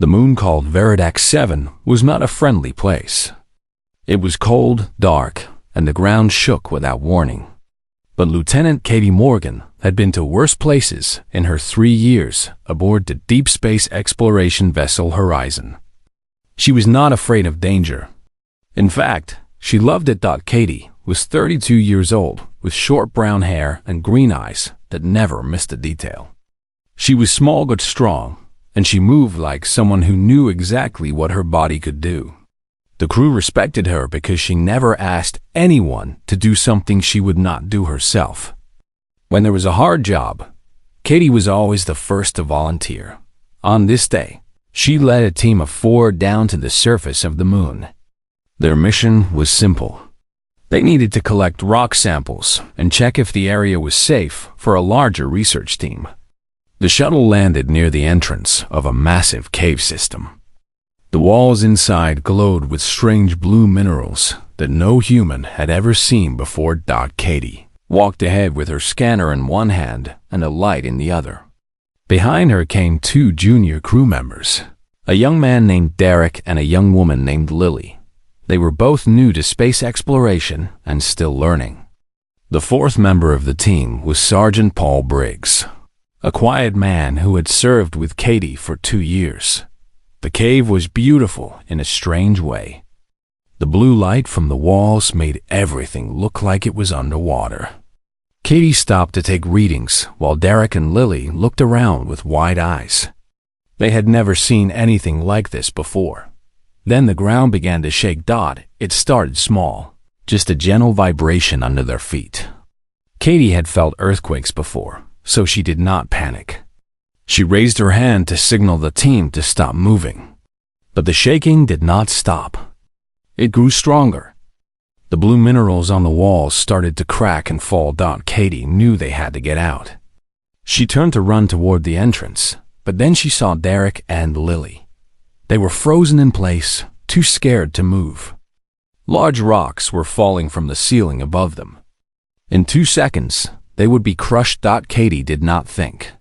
The moon called Veridax 7 was not a friendly place. It was cold, dark, and the ground shook without warning. But Lieutenant Katie Morgan had been to worse places in her 3 years aboard the deep space exploration vessel Horizon. She was not afraid of danger. In fact, she loved it. Katie was 32 years old with short brown hair and green eyes that never missed a detail. She was small but strong, and she moved like someone who knew exactly what her body could do. The crew respected her because she never asked anyone to do something she would not do herself. When there was a hard job, Katie was always the first to volunteer. On this day, she led a team of 4 down to the surface of the moon. Their mission was simple. They needed to collect rock samples and check if the area was safe for a larger research team. The shuttle landed near the entrance of a massive cave system. The walls inside glowed with strange blue minerals that no human had ever seen before. Katie walked ahead with her scanner in one hand and a light in the other. Behind her came 2 junior crew members, a young man named Derek and a young woman named Lily. They were both new to space exploration and still learning. The 4th member of the team was Sergeant Paul Briggs, a quiet man who had served with Katie for 2 years. The cave was beautiful in a strange way. The blue light from the walls made everything look like it was underwater. Katie stopped to take readings while Derek and Lily looked around with wide eyes. They had never seen anything like this before. Then the ground began to shake. It started small, just a gentle vibration under their feet. Katie had felt earthquakes before, so she did not panic. She raised her hand to signal the team to stop moving. But the shaking did not stop. It grew stronger. The blue minerals on the walls started to crack and fall. Katie knew they had to get out. She turned to run toward the entrance, but then she saw Derek and Lily. They were frozen in place, too scared to move. Large rocks were falling from the ceiling above them. In 2 seconds, they would be crushed. Katie did not think.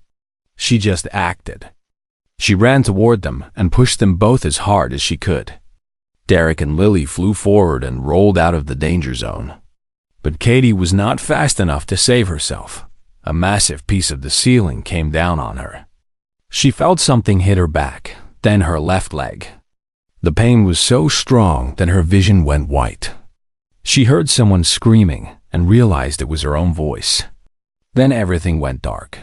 She just acted. She ran toward them and pushed them both as hard as she could. Derek and Lily flew forward and rolled out of the danger zone. But Katie was not fast enough to save herself. A massive piece of the ceiling came down on her. She felt something hit her back, then her left leg. The pain was so strong that her vision went white. She heard someone screaming and realized it was her own voice. Then everything went dark.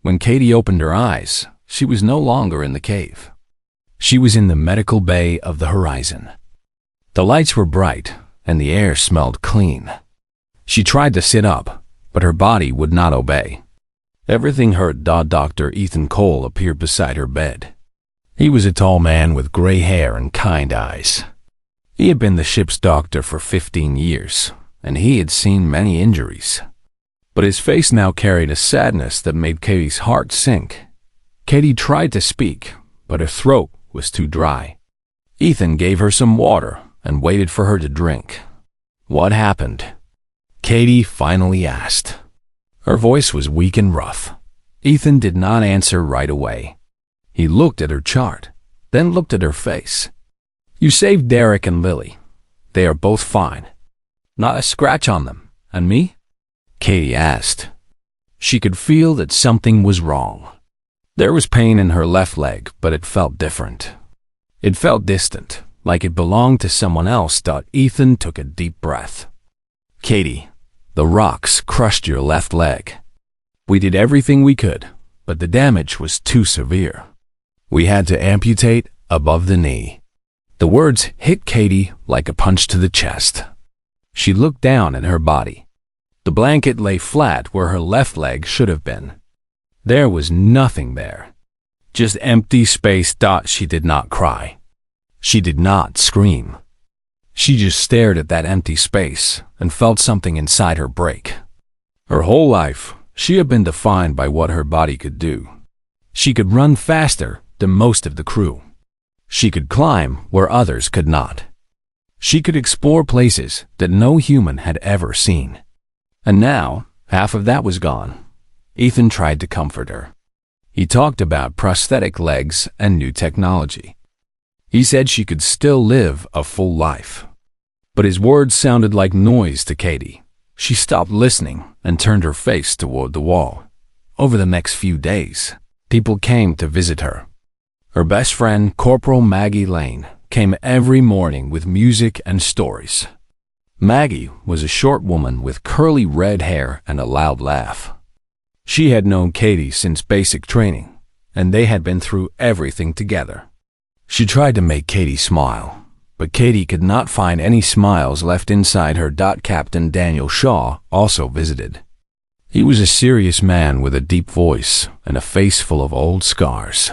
When Katie opened her eyes, she was no longer in the cave. She was in the medical bay of the Horizon. The lights were bright, and the air smelled clean. She tried to sit up, but her body would not obey. Everything hurt. Dr. Ethan Cole appeared beside her bed. He was a tall man with gray hair and kind eyes. He had been the ship's doctor for 15 years, and he had seen many injuries. But his face now carried a sadness that made Katie's heart sink. Katie tried to speak, but her throat was too dry. Ethan gave her some water and waited for her to drink. "What happened?" Katie finally asked. Her voice was weak and rough. Ethan did not answer right away. He looked at her chart, then looked at her face. "You saved Derek and Lily. They are both fine. Not a scratch on them. And me?" Katie asked. She could feel that something was wrong. There was pain in her left leg, but it felt different. It felt distant, like it belonged to someone else. Ethan took a deep breath. "Katie, the rocks crushed your left leg. We did everything we could, but the damage was too severe. We had to amputate above the knee." The words hit Katie like a punch to the chest. She looked down at her body. The blanket lay flat where her left leg should have been. There was nothing there. Just empty space. She did not cry. She did not scream. She just stared at that empty space and felt something inside her break. Her whole life, she had been defined by what her body could do. She could run faster than most of the crew. She could climb where others could not. She could explore places that no human had ever seen. And now, half of that was gone. Ethan tried to comfort her. He talked about prosthetic legs and new technology. He said she could still live a full life. But his words sounded like noise to Katie. She stopped listening and turned her face toward the wall. Over the next few days, people came to visit her. Her best friend, Corporal Maggie Lane, came every morning with music and stories. Maggie was a short woman with curly red hair and a loud laugh. She had known Katie since basic training, and they had been through everything together. She tried to make Katie smile, but Katie could not find any smiles left inside her. Captain Daniel Shaw also visited. He was a serious man with a deep voice and a face full of old scars.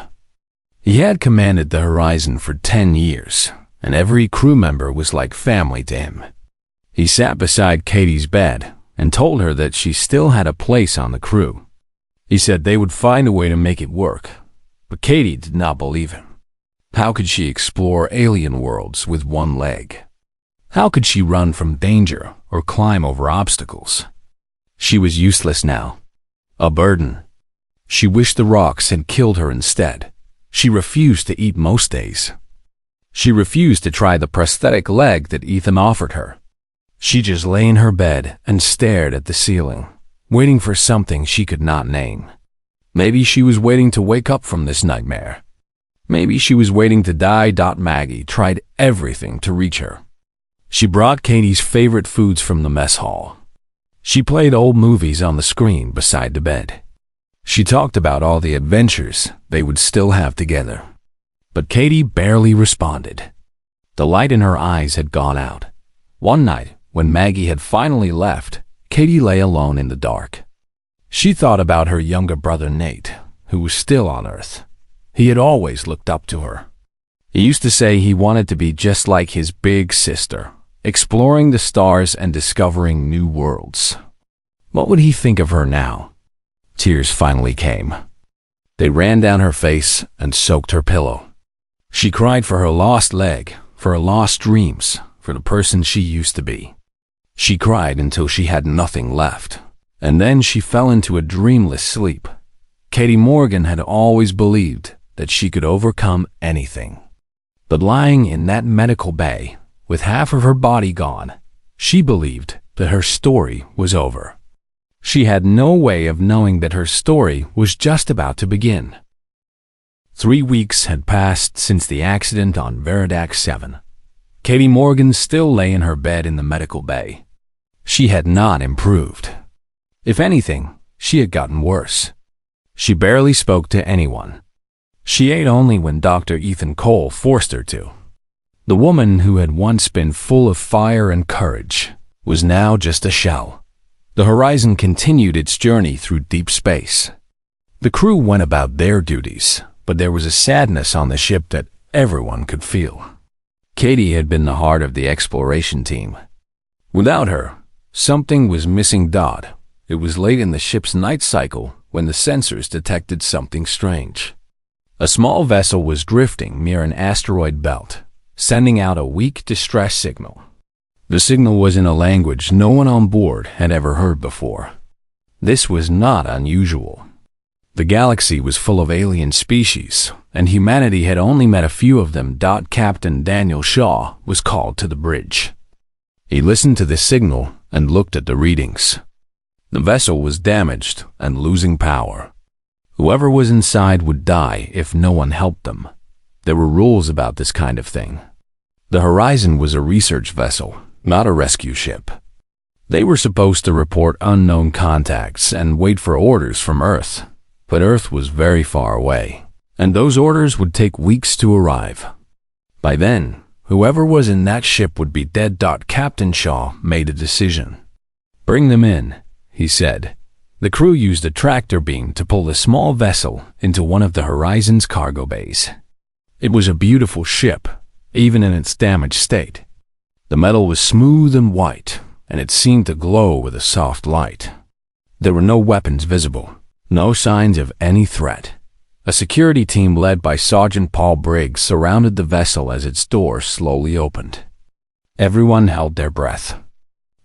He had commanded the Horizon for 10 years, and every crew member was like family to him. He sat beside Katie's bed and told her that she still had a place on the crew. He said they would find a way to make it work, but Katie did not believe him. How could she explore alien worlds with one leg? How could she run from danger or climb over obstacles? She was useless now, a burden. She wished the rocks had killed her instead. She refused to eat most days. She refused to try the prosthetic leg that Ethan offered her. She just lay in her bed and stared at the ceiling, waiting for something she could not name. Maybe she was waiting to wake up from this nightmare. Maybe she was waiting to die. Maggie tried everything to reach her. She brought Katie's favorite foods from the mess hall. She played old movies on the screen beside the bed. She talked about all the adventures they would still have together. But Katie barely responded. The light in her eyes had gone out. One night, when Maggie had finally left, Katie lay alone in the dark. She thought about her younger brother Nate, who was still on Earth. He had always looked up to her. He used to say he wanted to be just like his big sister, exploring the stars and discovering new worlds. What would he think of her now? Tears finally came. They ran down her face and soaked her pillow. She cried for her lost leg, for her lost dreams, for the person she used to be. She cried until she had nothing left, and then she fell into a dreamless sleep. Katie Morgan had always believed that she could overcome anything. But lying in that medical bay, with half of her body gone, she believed that her story was over. She had no way of knowing that her story was just about to begin. 3 weeks had passed since the accident on Veridac 7. Katie Morgan still lay in her bed in the medical bay. She had not improved. If anything, she had gotten worse. She barely spoke to anyone. She ate only when Dr. Ethan Cole forced her to. The woman who had once been full of fire and courage was now just a shell. The Horizon continued its journey through deep space. The crew went about their duties, but there was a sadness on the ship that everyone could feel. Katie had been the heart of the exploration team. Without her, something was missing. It was late in the ship's night cycle when the sensors detected something strange. A small vessel was drifting near an asteroid belt, sending out a weak distress signal. The signal was in a language no one on board had ever heard before. This was not unusual. The galaxy was full of alien species, and humanity had only met a few of them. Captain Daniel Shaw was called to the bridge. He listened to the signal and looked at the readings. The vessel was damaged and losing power. Whoever was inside would die if no one helped them. There were rules about this kind of thing. The Horizon was a research vessel, not a rescue ship. They were supposed to report unknown contacts and wait for orders from Earth. But Earth was very far away, and those orders would take weeks to arrive. By then, whoever was in that ship would be dead. Captain Shaw made a decision. "Bring them in," he said. The crew used a tractor beam to pull the small vessel into one of the Horizon's cargo bays. It was a beautiful ship, even in its damaged state. The metal was smooth and white, and it seemed to glow with a soft light. There were no weapons visible, no signs of any threat. A security team led by Sergeant Paul Briggs surrounded the vessel as its door slowly opened. Everyone held their breath.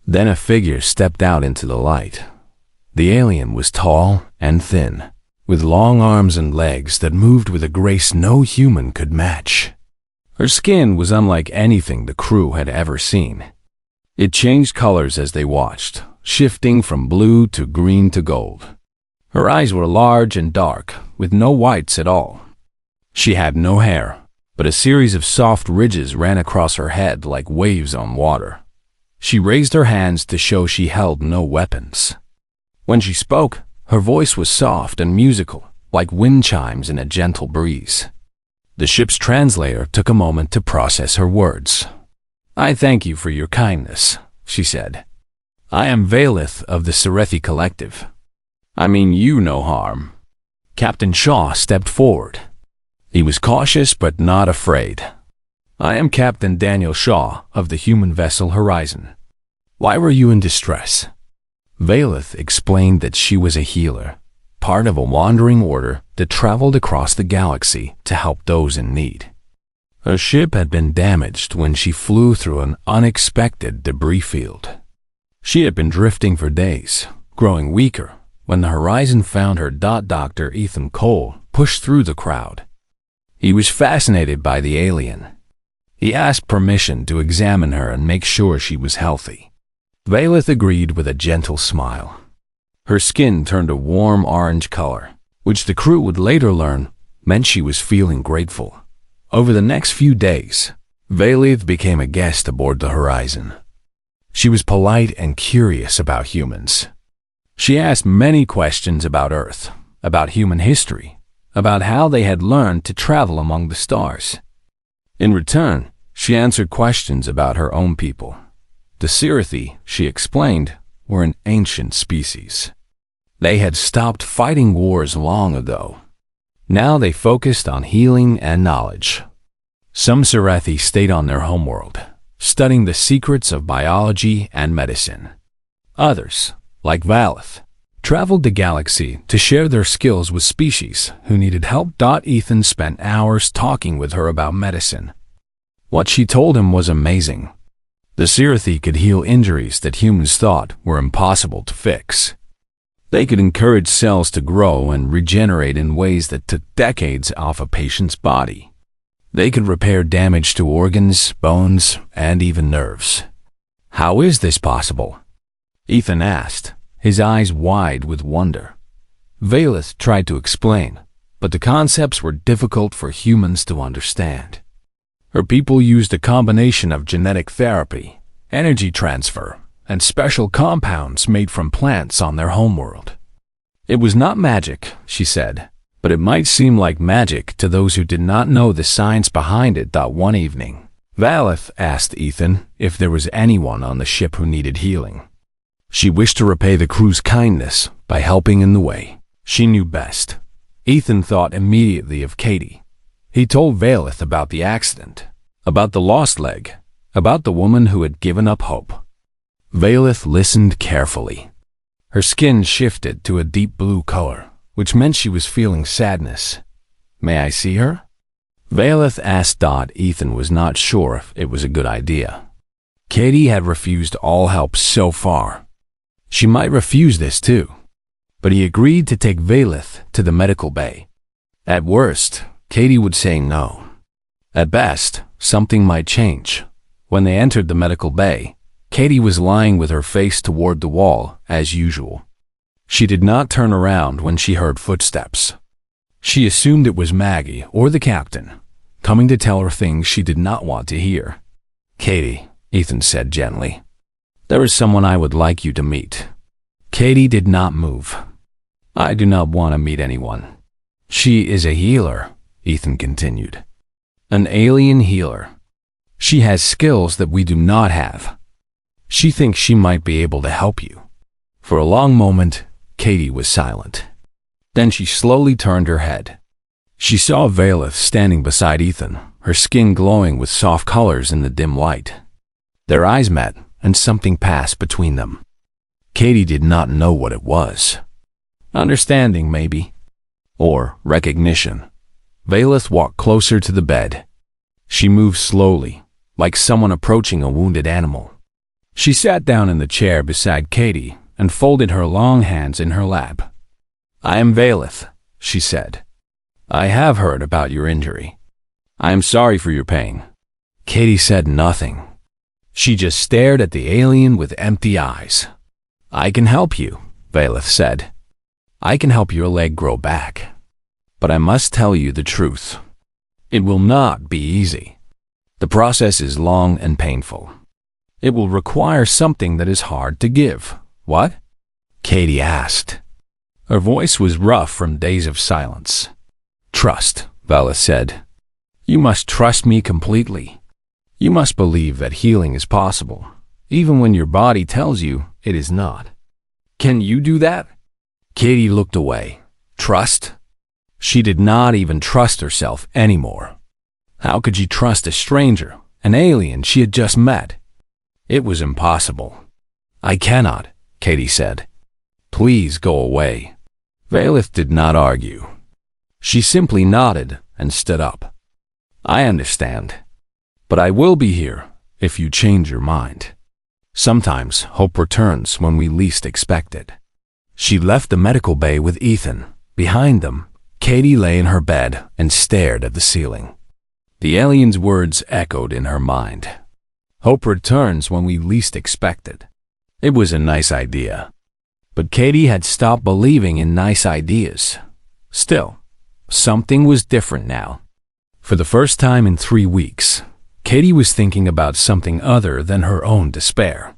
Then a figure stepped out into the light. The alien was tall and thin, with long arms and legs that moved with a grace no human could match. Her skin was unlike anything the crew had ever seen. It changed colors as they watched, shifting from blue to green to gold. Her eyes were large and dark, with no whites at all. She had no hair, but a series of soft ridges ran across her head like waves on water. She raised her hands to show she held no weapons. When she spoke, her voice was soft and musical, like wind chimes in a gentle breeze. The ship's translator took a moment to process her words. "I thank you for your kindness," she said. "I am Valith of the Serethi Collective. I mean you no harm." Captain Shaw stepped forward. He was cautious but not afraid. "I am Captain Daniel Shaw of the human vessel Horizon. Why were you in distress?" Valith explained that she was a healer, part of a wandering order that traveled across the galaxy to help those in need. Her ship had been damaged when she flew through an unexpected debris field. She had been drifting for days, growing weaker, when the Horizon found her. Dr. Ethan Cole pushed through the crowd. He was fascinated by the alien. He asked permission to examine her and make sure she was healthy. Valith agreed with a gentle smile. Her skin turned a warm orange color, which the crew would later learn meant she was feeling grateful. Over the next few days, Valith became a guest aboard the Horizon. She was polite and curious about humans. She asked many questions about Earth, about human history, about how they had learned to travel among the stars. In return, she answered questions about her own people. The Serethi, she explained, were an ancient species. They had stopped fighting wars long ago. Now they focused on healing and knowledge. Some Serethi stayed on their homeworld, studying the secrets of biology and medicine. Others, like Valith, traveled the galaxy to share their skills with species who needed help. Ethan spent hours talking with her about medicine. What she told him was amazing. The Serethi could heal injuries that humans thought were impossible to fix. They could encourage cells to grow and regenerate in ways that took decades off a patient's body. They could repair damage to organs, bones, and even nerves. "How is this possible?" Ethan asked, his eyes wide with wonder. Valith tried to explain, but the concepts were difficult for humans to understand. Her people used a combination of genetic therapy, energy transfer, and special compounds made from plants on their homeworld. It was not magic, she said, but it might seem like magic to those who did not know the science behind it. One evening, Valith asked Ethan if there was anyone on the ship who needed healing. She wished to repay the crew's kindness by helping in the way she knew best. Ethan thought immediately of Katie. He told Valith about the accident, about the lost leg, about the woman who had given up hope. Valith listened carefully. Her skin shifted to a deep blue color, which meant she was feeling sadness. "May I see her?" Valith asked. Ethan was not sure if it was a good idea. Katie had refused all help so far. She might refuse this too. But he agreed to take Valith to the medical bay. At worst, Katie would say no. At best, something might change. When they entered the medical bay, Katie was lying with her face toward the wall, as usual. She did not turn around when she heard footsteps. She assumed it was Maggie or the captain, coming to tell her things she did not want to hear. "Katie," Ethan said gently, "there is someone I would like you to meet." Katie did not move. "I do not want to meet anyone." "She is a healer," Ethan continued. "An alien healer. She has skills that we do not have. She thinks she might be able to help you." For a long moment, Katie was silent. Then she slowly turned her head. She saw Valith standing beside Ethan, her skin glowing with soft colors in the dim light. Their eyes met, and something passed between them. Katie did not know what it was. Understanding, maybe. Or recognition. Valith walked closer to the bed. She moved slowly, like someone approaching a wounded animal. She sat down in the chair beside Katie and folded her long hands in her lap. "I am Valith," she said. "I have heard about your injury. I am sorry for your pain, Katie said nothing. She just stared at the alien with empty eyes. "I can help you," Valeth said. "I can help your leg grow back. But I must tell you the truth. It will not be easy. The process is long and painful. It will require something that is hard to give." "What?" Katie asked. Her voice was rough from days of silence. "Trust," Valeth said. "You must trust me completely. You must believe that healing is possible, even when your body tells you it is not. Can you do that?" Katie looked away. Trust? She did not even trust herself anymore. How could she trust a stranger, an alien she had just met? It was impossible. "I cannot," Katie said. "Please go away." Valeth did not argue. She simply nodded and stood up. "I understand. But I will be here if you change your mind." Sometimes hope returns when we least expect it. She left the medical bay with Ethan. Behind them, Katie lay in her bed and stared at the ceiling. The alien's words echoed in her mind. Hope returns when we least expect it. It was a nice idea. But Katie had stopped believing in nice ideas. Still, something was different now. For the first time in 3 weeks, Katie was thinking about something other than her own despair.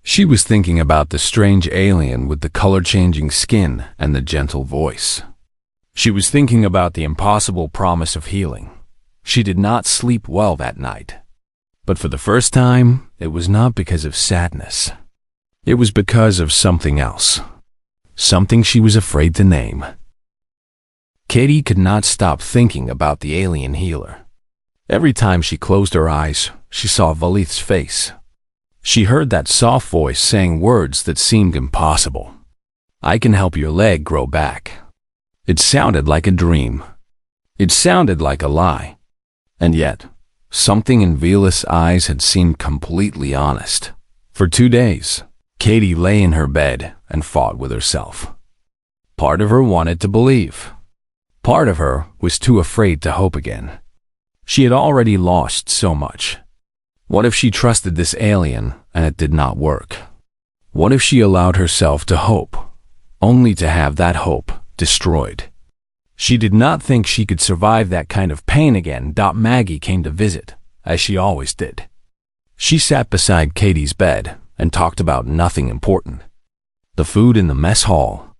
She was thinking about the strange alien with the color-changing skin and the gentle voice. She was thinking about the impossible promise of healing. She did not sleep well that night. But for the first time, it was not because of sadness. It was because of something else. Something she was afraid to name. Katie could not stop thinking about the alien healer. Every time she closed her eyes, she saw Valeth's face. She heard that soft voice saying words that seemed impossible. "I can help your leg grow back." It sounded like a dream. It sounded like a lie. And yet, something in Valeth's eyes had seemed completely honest. For 2 days, Katie lay in her bed and fought with herself. Part of her wanted to believe. Part of her was too afraid to hope again. She had already lost so much. What if she trusted this alien and it did not work? What if she allowed herself to hope, only to have that hope destroyed? She did not think she could survive that kind of pain again. Maggie came to visit, as she always did. She sat beside Katie's bed and talked about nothing important. The food in the mess hall.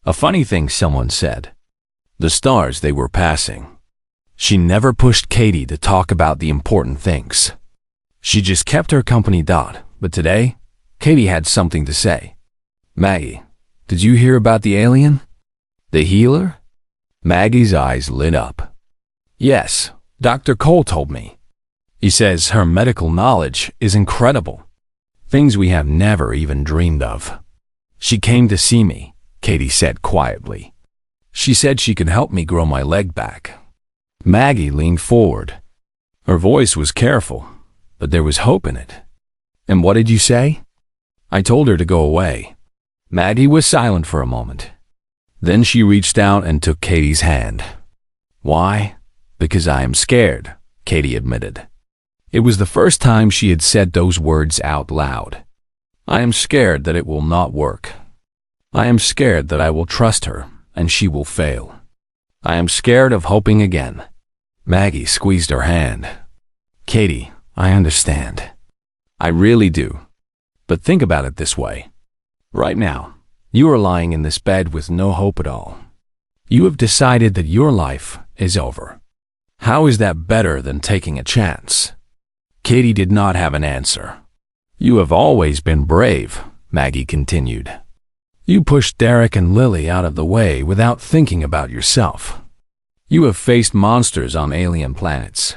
A funny thing someone said. The stars they were passing. She never pushed Katie to talk about the important things. She just kept her company. But today, Katie had something to say. "Maggie, did you hear about the alien? The healer?" Maggie's eyes lit up. "Yes, Dr. Cole told me. He says her medical knowledge is incredible. Things we have never even dreamed of. She came to see me," Katie said quietly. "She said she could help me grow my leg back." Maggie leaned forward. Her voice was careful, but there was hope in it. "And what did you say?" "I told her to go away." Maggie was silent for a moment. Then she reached out and took Katie's hand. "Why?" "Because I am scared," Katie admitted. It was the first time she had said those words out loud. "I am scared that it will not work. I am scared that I will trust her and she will fail. I am scared of hoping again." Maggie squeezed her hand. "Katie, I understand. I really do. But think about it this way. Right now, you are lying in this bed with no hope at all. You have decided that your life is over. How is that better than taking a chance?" Katie did not have an answer. "You have always been brave," Maggie continued. "You pushed Derek and Lily out of the way without thinking about yourself. You have faced monsters on alien planets.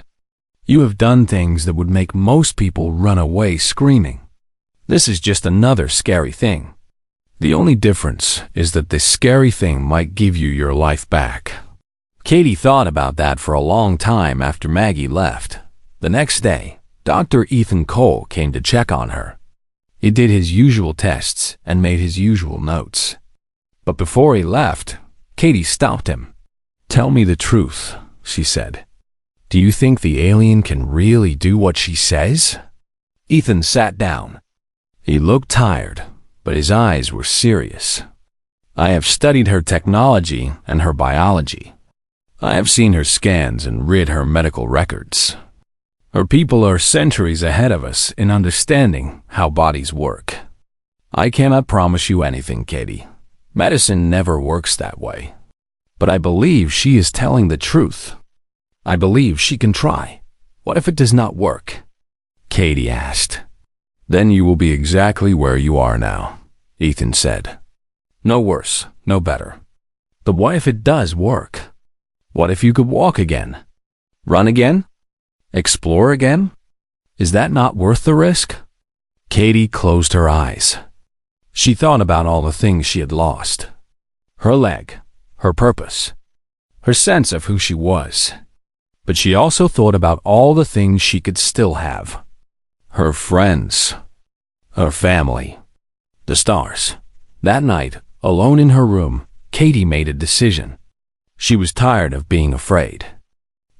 You have done things that would make most people run away screaming. This is just another scary thing. The only difference is that this scary thing might give you your life back." Katie thought about that for a long time after Maggie left. The next day, Dr. Ethan Cole came to check on her. He did his usual tests and made his usual notes. But before he left, Katie stopped him. "Tell me the truth," she said. Do you think the alien can really do what she says? Ethan sat down. He looked tired, but his eyes were serious. I have studied her technology and her biology. I have seen her scans and read her medical records. Her people are centuries ahead of us in understanding how bodies work. I cannot promise you anything, Katie. Medicine never works that way. But I believe she is telling the truth. I believe she can try. What if it does not work? Katie asked. Then you will be exactly where you are now, Ethan said. No worse, no better. But what if it does work? What if you could walk again? Run again? Explore again? Is that not worth the risk? Katie closed her eyes. She thought about all the things she had lost. Her leg, her purpose, her sense of who she was. But she also thought about all the things she could still have. Her friends, her family, the stars. That night, alone in her room, Katie made a decision. She was tired of being afraid.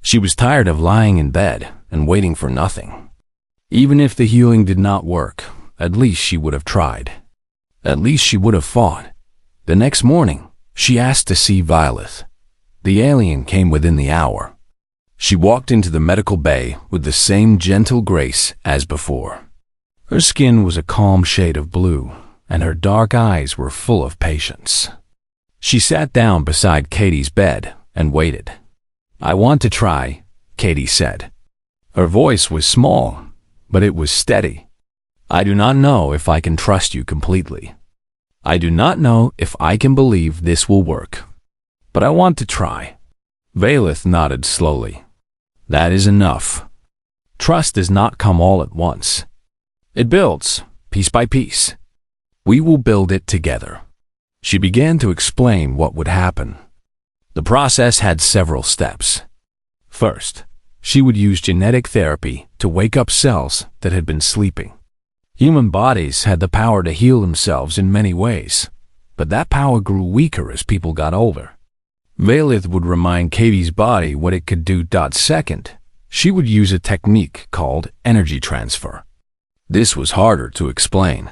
She was tired of lying in bed and waiting for nothing. Even if the healing did not work, at least she would have tried. At least she would have fought. The next morning, she asked to see Violet. The alien came within the hour. She walked into the medical bay with the same gentle grace as before. Her skin was a calm shade of blue, and her dark eyes were full of patience. She sat down beside Katie's bed and waited. I want to try, Katie said. Her voice was small, but it was steady. I do not know if I can trust you completely. I do not know if I can believe this will work. But I want to try. Valeth nodded slowly. That is enough. Trust does not come all at once. It builds, piece by piece. We will build it together. She began to explain what would happen. The process had several steps. First, she would use genetic therapy to wake up cells that had been sleeping. Human bodies had the power to heal themselves in many ways, but that power grew weaker as people got older. Valeth would remind Katie's body what it could do. Second, she would use a technique called energy transfer. This was harder to explain.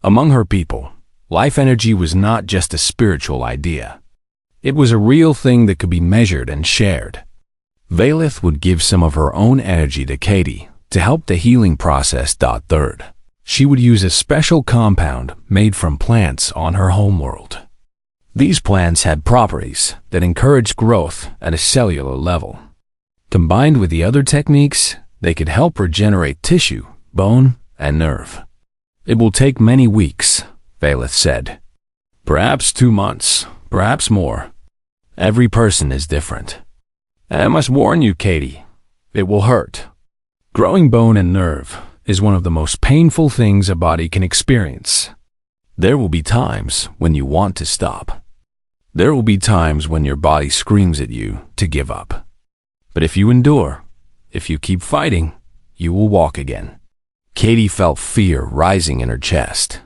Among her people, life energy was not just a spiritual idea. It was a real thing that could be measured and shared. Valeth would give some of her own energy to Katie to help the healing process. Third, she would use a special compound made from plants on her homeworld. These plants had properties that encouraged growth at a cellular level. Combined with the other techniques, they could help regenerate tissue, bone, and nerve. It will take many weeks, Valeth said. Perhaps 2 months, perhaps more. Every person is different. I must warn you, Katie, it will hurt. Growing bone and nerve is one of the most painful things a body can experience. There will be times when you want to stop. There will be times when your body screams at you to give up. But if you endure, if you keep fighting, you will walk again. Katie felt fear rising in her chest,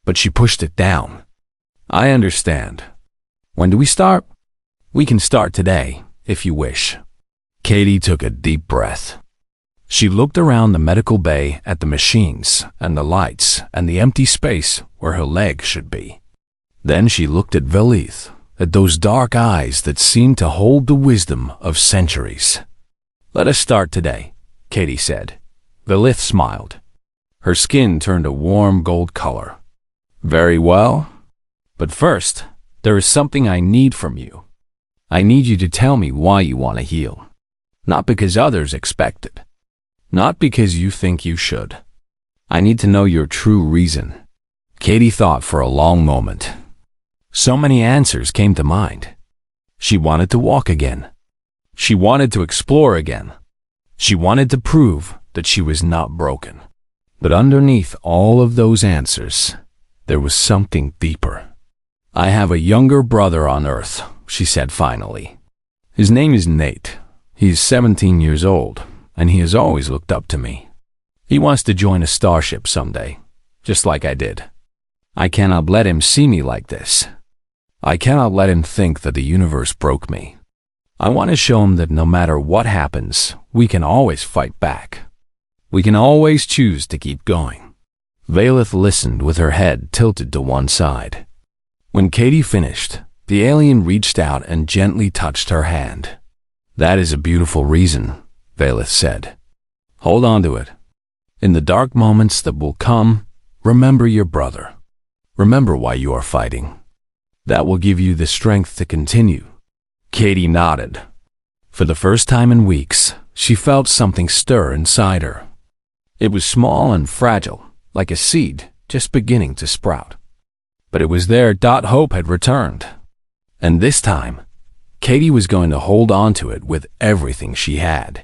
but she pushed it down. I understand. When do we start? We can start today, if you wish. Katie took a deep breath. She looked around the medical bay at the machines and the lights and the empty space where her leg should be. Then she looked at Valeth, at those dark eyes that seemed to hold the wisdom of centuries. Let us start today, Katie said. Valeth smiled. Her skin turned a warm gold color. Very well. But first, there is something I need from you. I need you to tell me why you want to heal. Not because others expect it. Not because you think you should. I need to know your true reason. Katie thought for a long moment. So many answers came to mind. She wanted to walk again. She wanted to explore again. She wanted to prove that she was not broken. But underneath all of those answers, there was something deeper. I have a younger brother on Earth, she said finally. His name is Nate. He's 17 years old, and he has always looked up to me. He wants to join a starship someday, just like I did. I cannot let him see me like this. I cannot let him think that the universe broke me. I want to show him that no matter what happens, we can always fight back. We can always choose to keep going. Valeth listened with her head tilted to one side. When Katie finished, the alien reached out and gently touched her hand. "That is a beautiful reason," Valeth said. "Hold on to it. In the dark moments that will come, remember your brother. Remember why you are fighting. That will give you the strength to continue." Katie nodded. For the first time in weeks, she felt something stir inside her. It was small and fragile, like a seed just beginning to sprout. But it was there. Hope had returned. And this time, Katie was going to hold on to it with everything she had.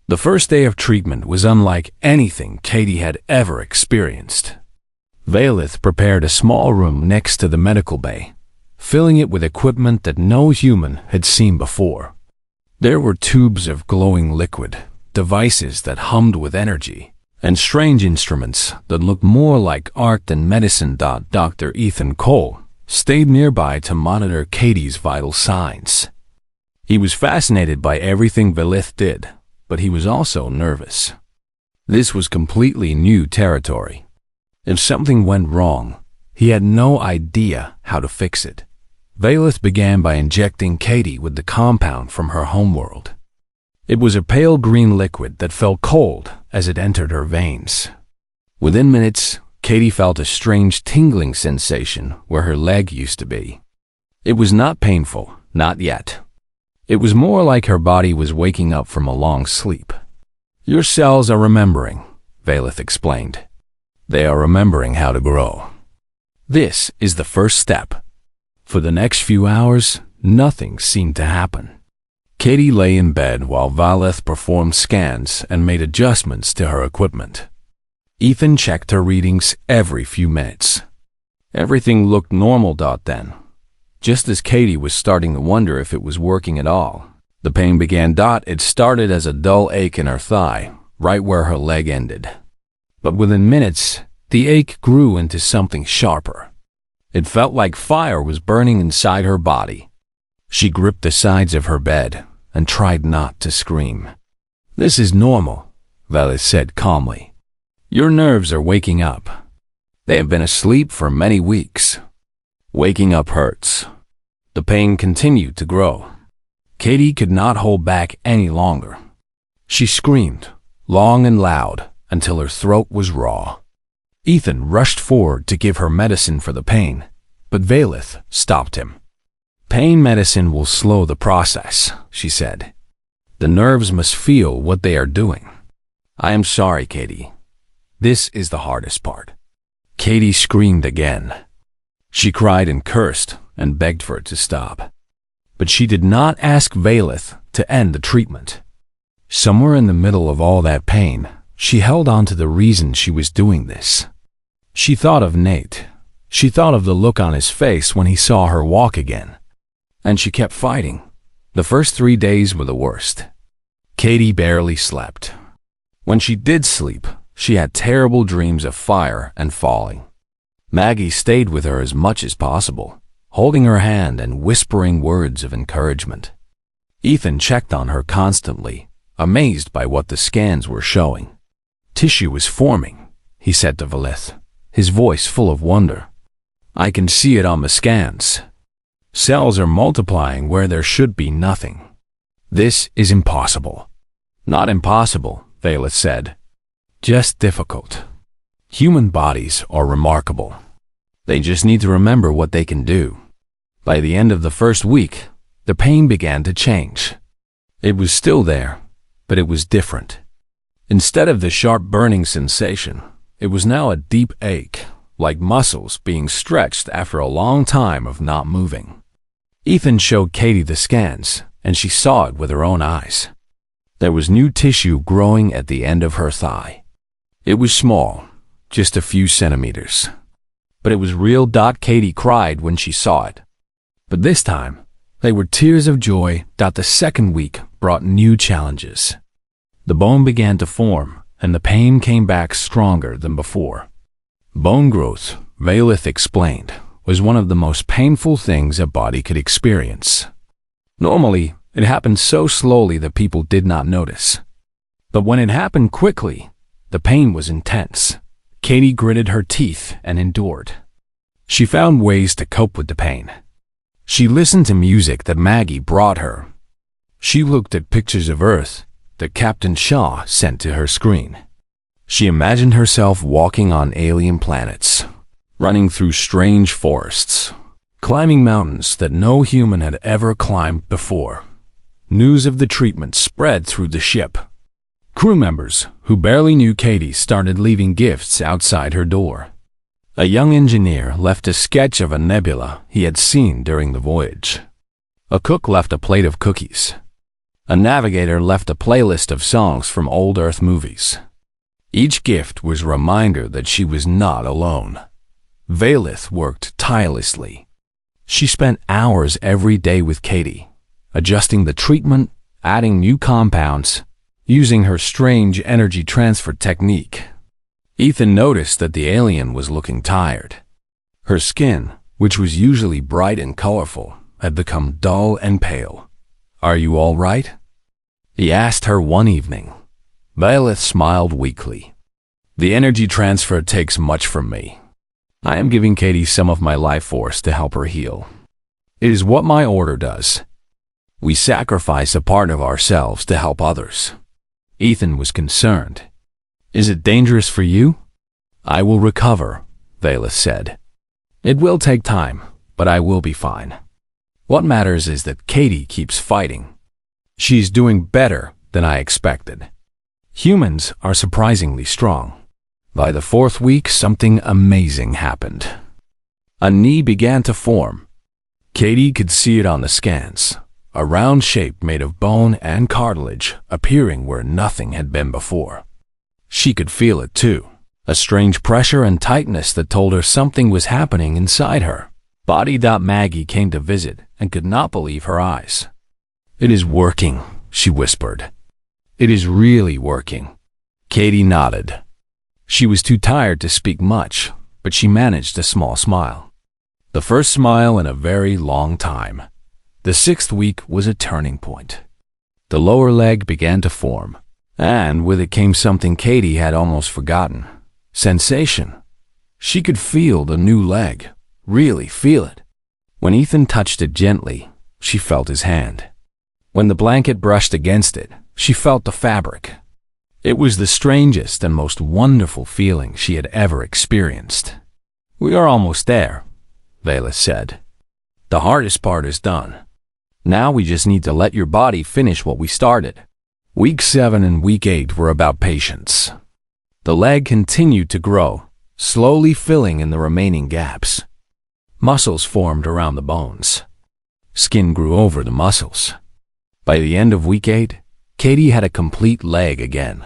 The first day of treatment was unlike anything Katie had ever experienced. Valeth prepared a small room next to the medical bay, filling it with equipment that no human had seen before. There were tubes of glowing liquid, devices that hummed with energy, and strange instruments that looked more like art than medicine. Dr. Ethan Cole stayed nearby to monitor Katie's vital signs. He was fascinated by everything Valeth did, but he was also nervous. This was completely new territory. If something went wrong, he had no idea how to fix it. Valeth began by injecting Katie with the compound from her homeworld. It was a pale green liquid that felt cold as it entered her veins. Within minutes, Katie felt a strange tingling sensation where her leg used to be. It was not painful, not yet. It was more like her body was waking up from a long sleep. "Your cells are remembering," Valeth explained. "They are remembering how to grow. This is the first step." For the next few hours, nothing seemed to happen. Katie lay in bed while Valeth performed scans and made adjustments to her equipment. Ethan checked her readings every few minutes. Everything looked normal. Then, just as Katie was starting to wonder if it was working at all, the pain began. It started as a dull ache in her thigh, right where her leg ended. But within minutes, the ache grew into something sharper. It felt like fire was burning inside her body. She gripped the sides of her bed and tried not to scream. "This is normal," Valeth said calmly. "Your nerves are waking up. They have been asleep for many weeks. Waking up hurts." The pain continued to grow. Katie could not hold back any longer. She screamed, long and loud, until her throat was raw. Ethan rushed forward to give her medicine for the pain, but Valeth stopped him. "Pain medicine will slow the process," she said. "The nerves must feel what they are doing." "I am sorry, Katie. This is the hardest part." Katie screamed again. She cried and cursed and begged for it to stop. But she did not ask Valeth to end the treatment. Somewhere in the middle of all that pain, she held on to the reason she was doing this. She thought of Nate. She thought of the look on his face when he saw her walk again. And she kept fighting. The first 3 days were the worst. Katie barely slept. When she did sleep, she had terrible dreams of fire and falling. Maggie stayed with her as much as possible, holding her hand and whispering words of encouragement. Ethan checked on her constantly, amazed by what the scans were showing. "Tissue is forming," he said to Valeth, his voice full of wonder. "I can see it on the scans. Cells are multiplying where there should be nothing. This is impossible." "Not impossible," Valeth said. "Just difficult. Human bodies are remarkable. They just need to remember what they can do." By the end of the first week, the pain began to change. It was still there, but it was different. Instead of the sharp burning sensation, it was now a deep ache, like muscles being stretched after a long time of not moving. Ethan showed Katie the scans, and she saw it with her own eyes. There was new tissue growing at the end of her thigh. It was small, just a few centimeters. But it was real. Katie cried when she saw it. But this time, they were tears of joy. The second week brought new challenges. The bone began to form, and the pain came back stronger than before. Bone growth, Valeth explained, was one of the most painful things a body could experience. Normally, it happened so slowly that people did not notice. But when it happened quickly, the pain was intense. Katie gritted her teeth and endured. She found ways to cope with the pain. She listened to music that Maggie brought her. She looked at pictures of Earth that Captain Shaw sent to her screen. She imagined herself walking on alien planets, running through strange forests, climbing mountains that no human had ever climbed before. News of the treatment spread through the ship. Crew members who barely knew Katie started leaving gifts outside her door. A young engineer left a sketch of a nebula he had seen during the voyage. A cook left a plate of cookies. A navigator left a playlist of songs from old Earth movies. Each gift was a reminder that she was not alone. Valith worked tirelessly. She spent hours every day with Katie, adjusting the treatment, adding new compounds, using her strange energy transfer technique. Ethan noticed that the alien was looking tired. Her skin, which was usually bright and colorful, had become dull and pale. "Are you all right?" he asked her one evening. Valith smiled weakly. "The energy transfer takes much from me. I am giving Katie some of my life force to help her heal. It is what my order does. We sacrifice a part of ourselves to help others." Ethan was concerned. "Is it dangerous for you?" "I will recover," Valith said. "It will take time, but I will be fine. What matters is that Katie keeps fighting. She's doing better than I expected." Humans are surprisingly strong. By the fourth week, something amazing happened. A knee began to form. Katie could see it on the scans, a round shape made of bone and cartilage appearing where nothing had been before. She could feel it too, a strange pressure and tightness that told her something was happening inside her. Maggie came to visit and could not believe her eyes. "It is working," she whispered. "It is really working." Katie nodded. She was too tired to speak much, but she managed a small smile. The first smile in a very long time. The 6th week was a turning point. The lower leg began to form, and with it came something Katie had almost forgotten. Sensation. She could feel the new leg, really feel it. When Ethan touched it gently, she felt his hand. When the blanket brushed against it, she felt the fabric. It was the strangest and most wonderful feeling she had ever experienced. "We are almost there," Valith said. "The hardest part is done. Now we just need to let your body finish what we started." Week 7 and week 8 were about patience. The leg continued to grow, slowly filling in the remaining gaps. Muscles formed around the bones. Skin grew over the muscles. By the end of week 8, Katie had a complete leg again.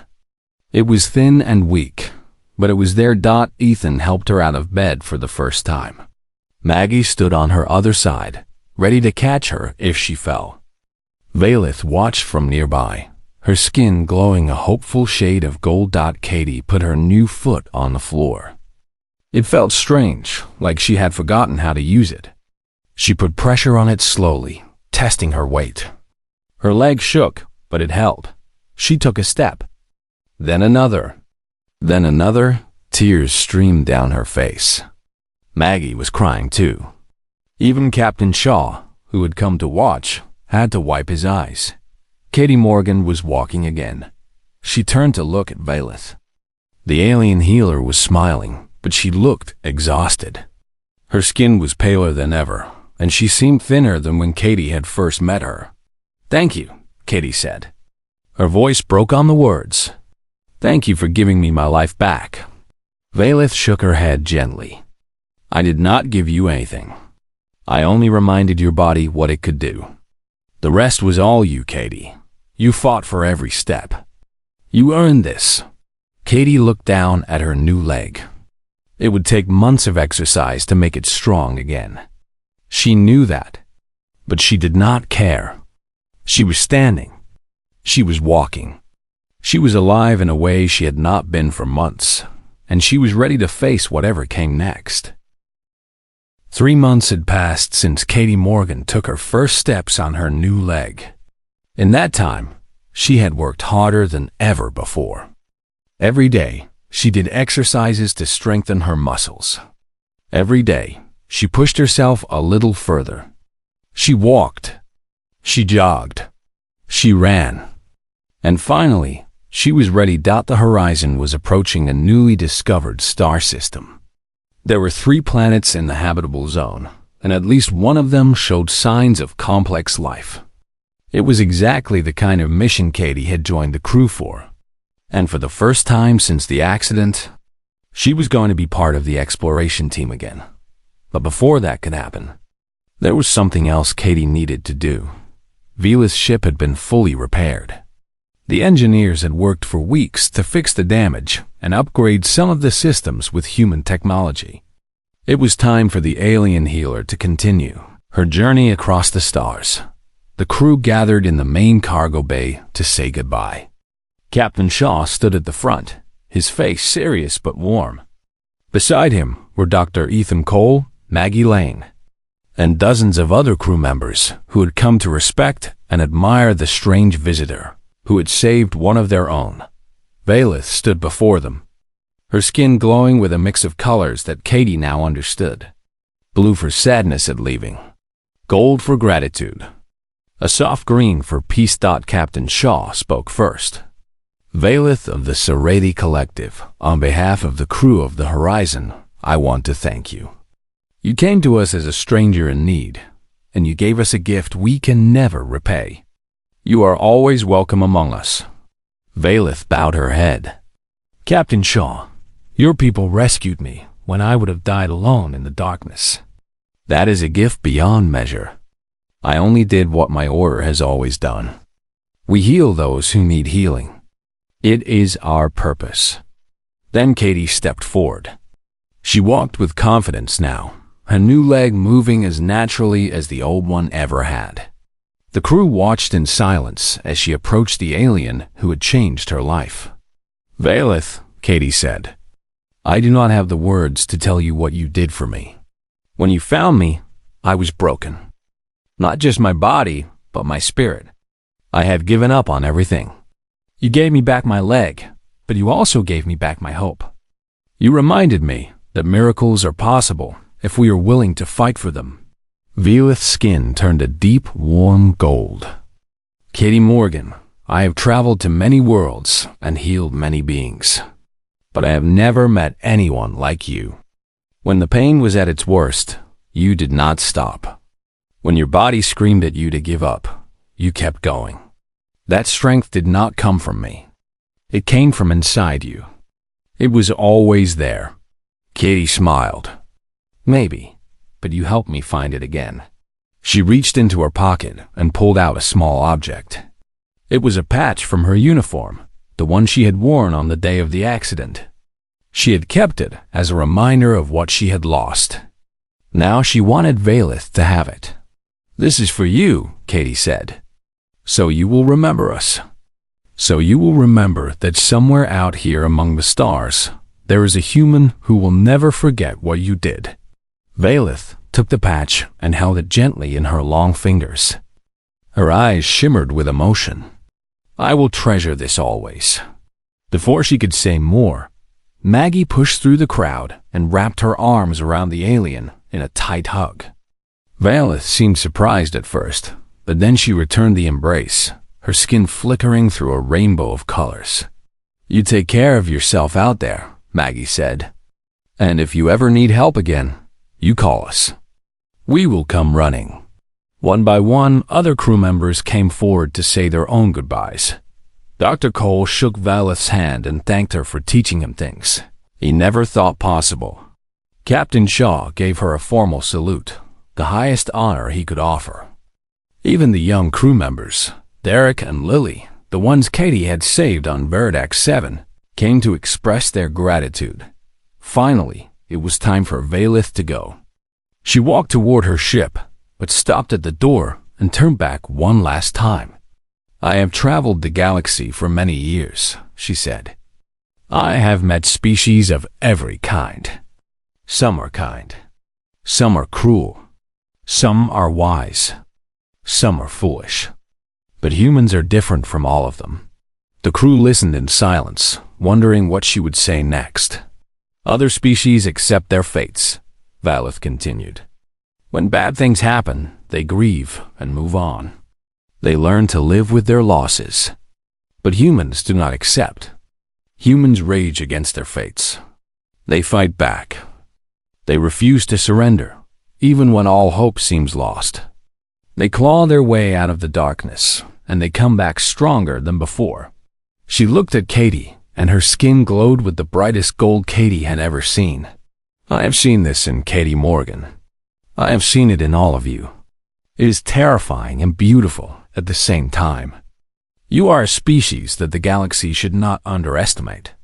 It was thin and weak, but it was there. Ethan helped her out of bed for the first time. Maggie stood on her other side, ready to catch her if she fell. Valith watched from nearby, her skin glowing a hopeful shade of gold. Katie put her new foot on the floor. It felt strange, like she had forgotten how to use it. She put pressure on it slowly, testing her weight. Her leg shook, but it held. She took a step. Then another. Then another. Tears streamed down her face. Maggie was crying too. Even Captain Shaw, who had come to watch, had to wipe his eyes. Katie Morgan was walking again. She turned to look at Valith. The alien healer was smiling, but she looked exhausted. Her skin was paler than ever, and she seemed thinner than when Katie had first met her. "Thank you," Katie said. Her voice broke on the words. "Thank you for giving me my life back." Valith shook her head gently. "I did not give you anything. I only reminded your body what it could do. The rest was all you, Katie. You fought for every step. You earned this." Katie looked down at her new leg. It would take months of exercise to make it strong again. She knew that, but she did not care. She was standing. She was walking. She was alive in a way she had not been for months, and she was ready to face whatever came next. 3 months had passed since Katie Morgan took her first steps on her new leg. In that time, she had worked harder than ever before. Every day, she did exercises to strengthen her muscles. Every day, she pushed herself a little further. She walked. She jogged. She ran. And finally, she was ready. The horizon was approaching a newly discovered star system. There were 3 planets in the habitable zone, and at least one of them showed signs of complex life. It was exactly the kind of mission Katie had joined the crew for. And for the first time since the accident, she was going to be part of the exploration team again. But before that could happen, there was something else Katie needed to do. Vila's ship had been fully repaired. The engineers had worked for weeks to fix the damage and upgrade some of the systems with human technology. It was time for the alien healer to continue her journey across the stars. The crew gathered in the main cargo bay to say goodbye. Captain Shaw stood at the front, his face serious but warm. Beside him were Dr. Ethan Cole, Maggie Lane, and dozens of other crew members who had come to respect and admire the strange visitor who had saved one of their own. Valith stood before them, her skin glowing with a mix of colors that Katie now understood. Blue for sadness at leaving, gold for gratitude, a soft green for peace. Captain Shaw spoke first. Valith of the Sereti Collective, on behalf of the crew of the Horizon, I want to thank you. You came to us as a stranger in need, and you gave us a gift we can never repay. You are always welcome among us. Valith bowed her head. Captain Shaw, your people rescued me when I would have died alone in the darkness. That is a gift beyond measure. I only did what my order has always done. We heal those who need healing. It is our purpose. Then Katie stepped forward. She walked with confidence now, her new leg moving as naturally as the old one ever had. The crew watched in silence as she approached the alien who had changed her life. Valith, Katie said, I do not have the words to tell you what you did for me. When you found me, I was broken. Not just my body, but my spirit. I had given up on everything. You gave me back my leg, but you also gave me back my hope. You reminded me that miracles are possible if we are willing to fight for them. Valith's skin turned a deep, warm gold. Katie Morgan, I have traveled to many worlds and healed many beings, but I have never met anyone like you. When the pain was at its worst, you did not stop. When your body screamed at you to give up, you kept going. That strength did not come from me. It came from inside you. It was always there. Katie smiled. Maybe, but you helped me find it again. She reached into her pocket and pulled out a small object. It was a patch from her uniform, the one she had worn on the day of the accident. She had kept it as a reminder of what she had lost. Now she wanted Valith to have it. This is for you, Katie said. So you will remember us. So you will remember that somewhere out here among the stars, there is a human who will never forget what you did. Valith took the patch and held it gently in her long fingers. Her eyes shimmered with emotion. I will treasure this always. Before she could say more, Maggie pushed through the crowd and wrapped her arms around the alien in a tight hug. Valith seemed surprised at first, but then she returned the embrace, her skin flickering through a rainbow of colors. You take care of yourself out there, Maggie said. And if you ever need help again, you call us. We will come running. One by one, other crew members came forward to say their own goodbyes. Dr. Cole shook Valith's hand and thanked her for teaching him things he never thought possible. Captain Shaw gave her a formal salute, the highest honor he could offer. Even the young crew members, Derek and Lily, the ones Katie had saved on Veridac 7, came to express their gratitude. Finally, it was time for Valith to go. She walked toward her ship, but stopped at the door and turned back one last time. I have traveled the galaxy for many years, she said. I have met species of every kind. Some are kind. Some are cruel. Some are wise. Some are foolish. But humans are different from all of them. The crew listened in silence, wondering what she would say next. Other species accept their fates, Valith continued. When bad things happen, they grieve and move on. They learn to live with their losses. But humans do not accept. Humans rage against their fates. They fight back. They refuse to surrender, even when all hope seems lost. They claw their way out of the darkness, and they come back stronger than before. She looked at Katie, and her skin glowed with the brightest gold Katie had ever seen. I have seen this in Katie Morgan. I have seen it in all of you. It is terrifying and beautiful at the same time. You are a species that the galaxy should not underestimate.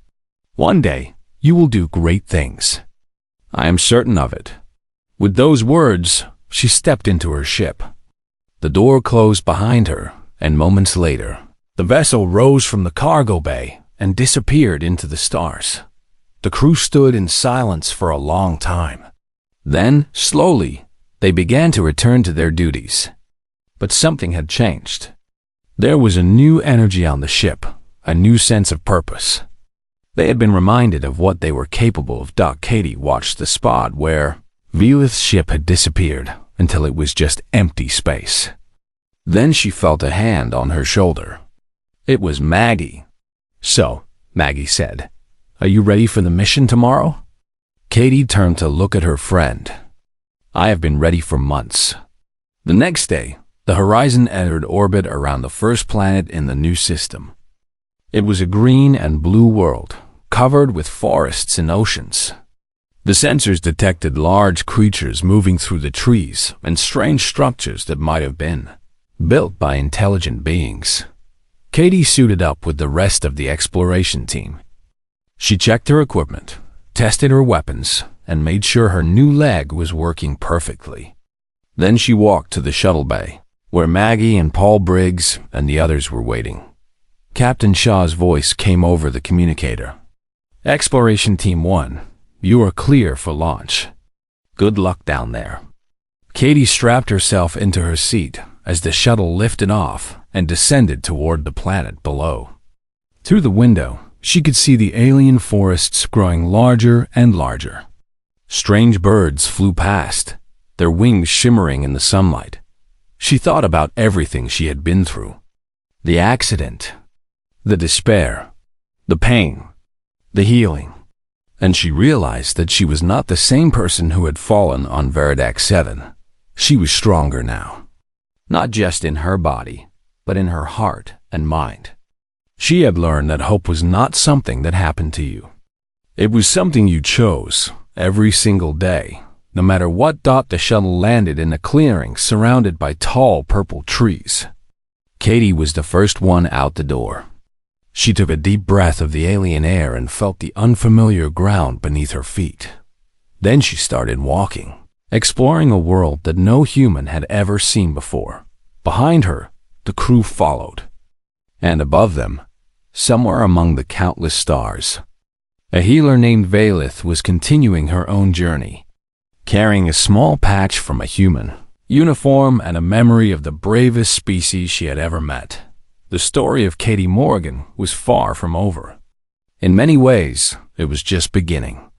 One day, you will do great things. I am certain of it. With those words, she stepped into her ship. The door closed behind her, and moments later, the vessel rose from the cargo bay and disappeared into the stars. The crew stood in silence for a long time. Then, slowly, they began to return to their duties. But something had changed. There was a new energy on the ship, a new sense of purpose. They had been reminded of what they were capable of. Katie watched the spot where Velith's ship had disappeared until it was just empty space. Then she felt a hand on her shoulder. It was Maggie. So, Maggie said, "Are you ready for the mission tomorrow?" Katie turned to look at her friend. I have been ready for months. The next day, the Horizon entered orbit around the first planet in the new system. It was a green and blue world, covered with forests and oceans. The sensors detected large creatures moving through the trees and strange structures that might have been built by intelligent beings. Katie suited up with the rest of the exploration team. She checked her equipment, tested her weapons, and made sure her new leg was working perfectly. Then she walked to the shuttle bay, where Maggie and Paul Briggs and the others were waiting. Captain Shaw's voice came over the communicator. Exploration Team 1, you are clear for launch. Good luck down there. Katie strapped herself into her seat as the shuttle lifted off and descended toward the planet below. Through the window, she could see the alien forests growing larger and larger. Strange birds flew past, their wings shimmering in the sunlight. She thought about everything she had been through. The accident, the despair, the pain, the healing. And she realized that she was not the same person who had fallen on Veridac 7. She was stronger now. Not just in her body, but in her heart and mind. She had learned that hope was not something that happened to you. It was something you chose every single day, no matter what. The shuttle landed in a clearing surrounded by tall purple trees. Katie was the first one out the door. She took a deep breath of the alien air and felt the unfamiliar ground beneath her feet. Then she started walking, exploring a world that no human had ever seen before. Behind her, the crew followed. And above them, somewhere among the countless stars, a healer named Velith was continuing her own journey, carrying a small patch from a human uniform and a memory of the bravest species she had ever met. The story of Katie Morgan was far from over. In many ways, it was just beginning.